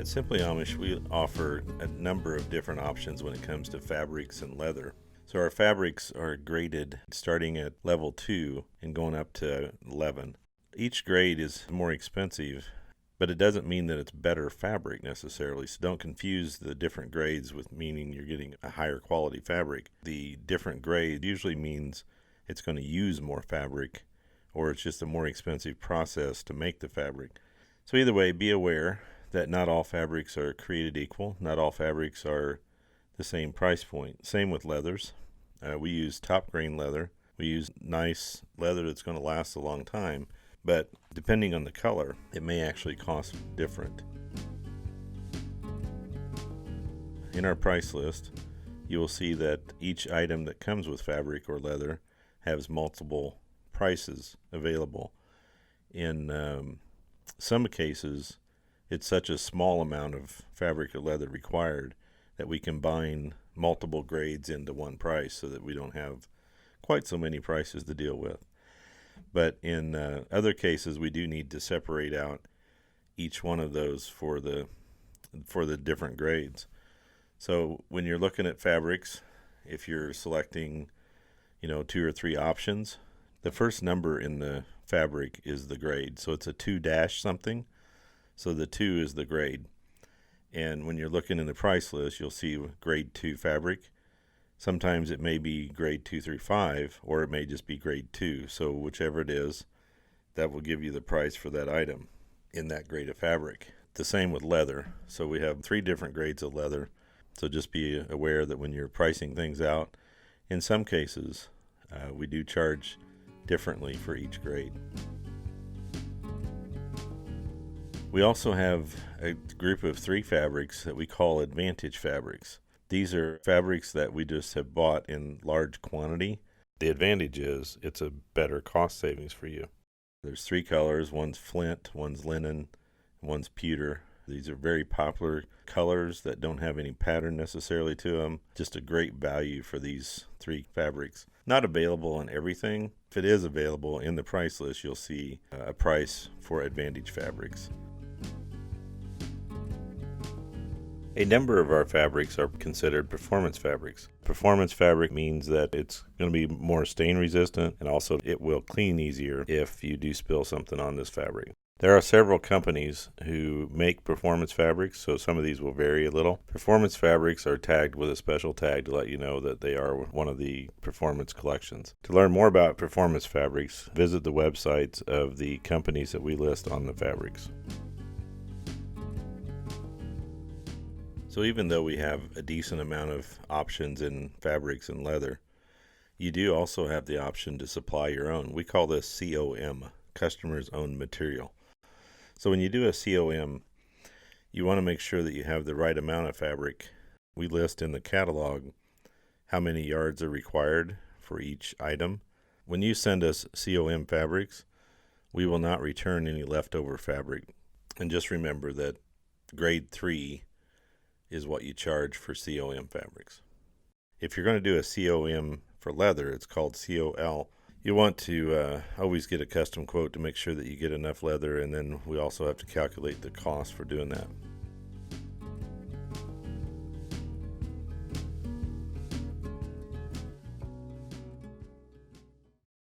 At Simply Amish, we offer a number of different options when it comes to fabrics and leather. So our fabrics are graded starting at level 2 and going up to 11. Each grade is more expensive, but it doesn't mean that it's better fabric necessarily. So don't confuse the different grades with meaning you're getting a higher quality fabric. The different grade usually means it's going to use more fabric, or it's just a more expensive process to make the fabric. So either way, be aware that not all fabrics are created equal. Not all fabrics are the same price point. Same with leathers. We use top grain leather. We use nice leather that's going to last a long time, but depending on the color, it may actually cost different. In our price list, you will see that each item that comes with fabric or leather has multiple prices available. In some cases, it's such a small amount of fabric or leather required that we combine multiple grades into one price so that we don't have quite so many prices to deal with. But in other cases, we do need to separate out each one of those for the different grades. So when you're looking at fabrics, if you're selecting, 2 or 3 options, the first number in the fabric is the grade. So it's a 2- something. So the 2 is the grade. And when you're looking in the price list, you'll see grade 2 fabric. Sometimes it may be grade 2 through 5, or it may just be grade 2. So whichever it is, that will give you the price for that item in that grade of fabric. The same with leather. So we have 3 different grades of leather. So just be aware that when you're pricing things out, in some cases, we do charge differently for each grade. We also have a group of 3 fabrics that we call advantage fabrics. These are fabrics that we just have bought in large quantity. The advantage is it's a better cost savings for you. There's 3 colors. One's flint, one's linen, and one's pewter. These are very popular colors that don't have any pattern necessarily to them. Just a great value for these 3 fabrics. Not available on everything. If it is available in the price list, you'll see a price for advantage fabrics. A number of our fabrics are considered performance fabrics. Performance fabric means that it's going to be more stain resistant, and also it will clean easier if you do spill something on this fabric. There are several companies who make performance fabrics, so some of these will vary a little. Performance fabrics are tagged with a special tag to let you know that they are one of the performance collections. To learn more about performance fabrics, visit the websites of the companies that we list on the fabrics. So even though we have a decent amount of options in fabrics and leather, you do also have the option to supply your own. We call this COM, Customer's Own Material. So when you do a COM, you want to make sure that you have the right amount of fabric. We list in the catalog how many yards are required for each item. When you send us COM fabrics, we will not return any leftover fabric. And just remember that grade 3 is what you charge for COM fabrics. If you're going to do a COM for leather, it's called COL. You want to always get a custom quote to make sure that you get enough leather, and then we also have to calculate the cost for doing that.